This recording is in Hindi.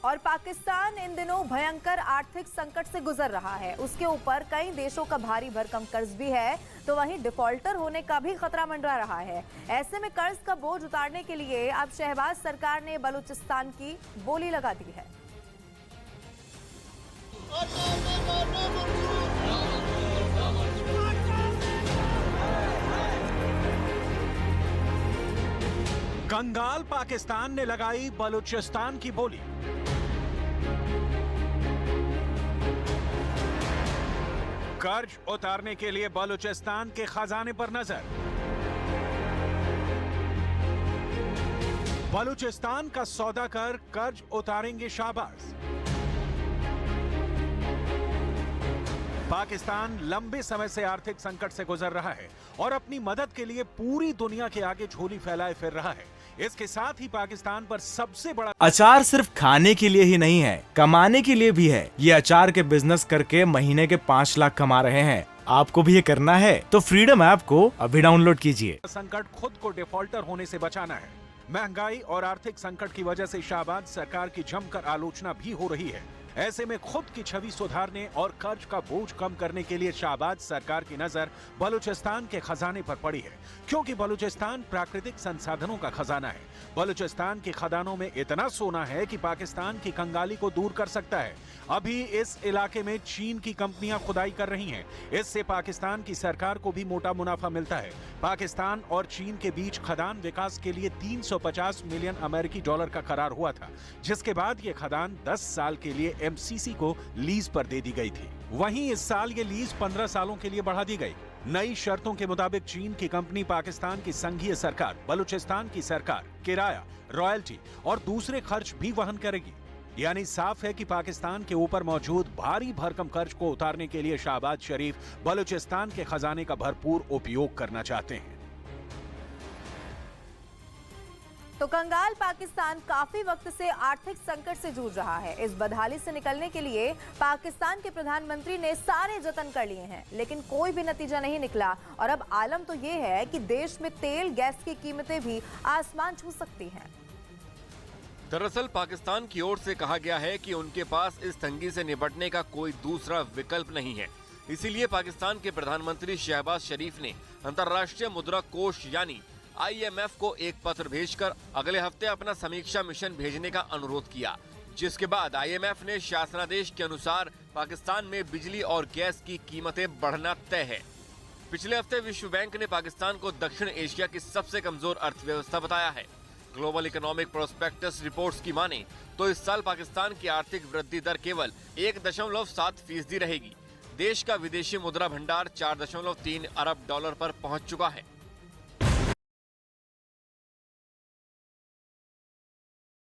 और पाकिस्तान इन दिनों भयंकर आर्थिक संकट से गुजर रहा है। उसके ऊपर कई देशों का भारी भरकम कर्ज भी है, तो वहीं डिफॉल्टर होने का भी खतरा मंडरा रहा है। ऐसे में कर्ज का बोझ उतारने के लिए अब शहबाज सरकार ने बलूचिस्तान की बोली लगा दी है। कंगाल पाकिस्तान ने लगाई बलूचिस्तान की बोली। कर्ज उतारने के लिए बलूचिस्तान के खजाने पर नजर। बलूचिस्तान का सौदा कर कर्ज उतारेंगे शहबाज। पाकिस्तान लंबे समय से आर्थिक संकट से गुजर रहा है और अपनी मदद के लिए पूरी दुनिया के आगे झोली फैलाए फिर रहा है। इसके साथ ही पाकिस्तान पर सबसे बड़ा अचार सिर्फ खाने के लिए ही नहीं है, कमाने के लिए भी है। ये अचार के बिजनेस करके महीने के 5 लाख कमा रहे हैं। आपको भी ये करना है तो फ्रीडम ऐप को अभी डाउनलोड कीजिए। संकट खुद को डिफॉल्टर होने से बचाना है। महंगाई और आर्थिक संकट की वजह से शहबाज सरकार की जमकर आलोचना भी हो रही है। ऐसे में खुद की छवि सुधारने और कर्ज का बोझ कम करने के लिए शहबाज सरकार की नजर बलूचिस्तान के खजाने पर पड़ी है, क्योंकि बलूचिस्तान प्राकृतिक संसाधनों का खजाना है। बलूचिस्तान के खदानों में इतना सोना है कि पाकिस्तान की कंगाली को दूर कर सकता है। अभी इस इलाके में चीन की कंपनियां खुदाई कर रही हैं। इससे पाकिस्तान की सरकार को भी मोटा मुनाफा मिलता है। पाकिस्तान और चीन के बीच खदान विकास के लिए 350 मिलियन अमेरिकी डॉलर का करार हुआ था, जिसके बाद ये खदान 10 साल के लिए एमसीसी को लीज पर दे दी गई थी। वहीं इस साल ये लीज 15 सालों के लिए बढ़ा दी गई। नई शर्तों के मुताबिक चीन की कंपनी पाकिस्तान की संघीय सरकार, बलूचिस्तान की सरकार, किराया, रॉयल्टी और दूसरे खर्च भी वहन करेगी। यानी साफ है कि पाकिस्तान के ऊपर मौजूद भारी भरकम कर्ज को उतारने के लिए शहबाज शरीफ बलूचिस्तान के खजाने का भरपूर उपयोग करना चाहते हैं। तो कंगाल पाकिस्तान काफी वक्त से आर्थिक संकट से जूझ रहा है। इस बदहाली से निकलने के लिए पाकिस्तान के प्रधानमंत्री ने सारे जतन कर लिए हैं, लेकिन कोई भी नतीजा नहीं निकला। और अब आलम तो ये है कि देश में तेल गैस की कीमतें भी आसमान छू सकती हैं। दरअसल पाकिस्तान की ओर से कहा गया है कि उनके पास इस तंगी से निपटने का कोई दूसरा विकल्प नहीं है। इसीलिए पाकिस्तान के प्रधानमंत्री शहबाज शरीफ ने अंतर्राष्ट्रीय मुद्रा कोष यानी IMF को एक पत्र भेजकर अगले हफ्ते अपना समीक्षा मिशन भेजने का अनुरोध किया, जिसके बाद IMF ने शासनादेश के अनुसार पाकिस्तान में बिजली और गैस की कीमतें बढ़ना तय है। पिछले हफ्ते विश्व बैंक ने पाकिस्तान को दक्षिण एशिया की सबसे कमजोर अर्थव्यवस्था बताया है। ग्लोबल इकोनॉमिक प्रोस्पेक्टस रिपोर्ट्स की माने तो इस साल पाकिस्तान की आर्थिक वृद्धि दर केवल 1.7% रहेगी। देश का विदेशी मुद्रा भंडार 4.3 अरब डॉलर पर पहुंच चुका है।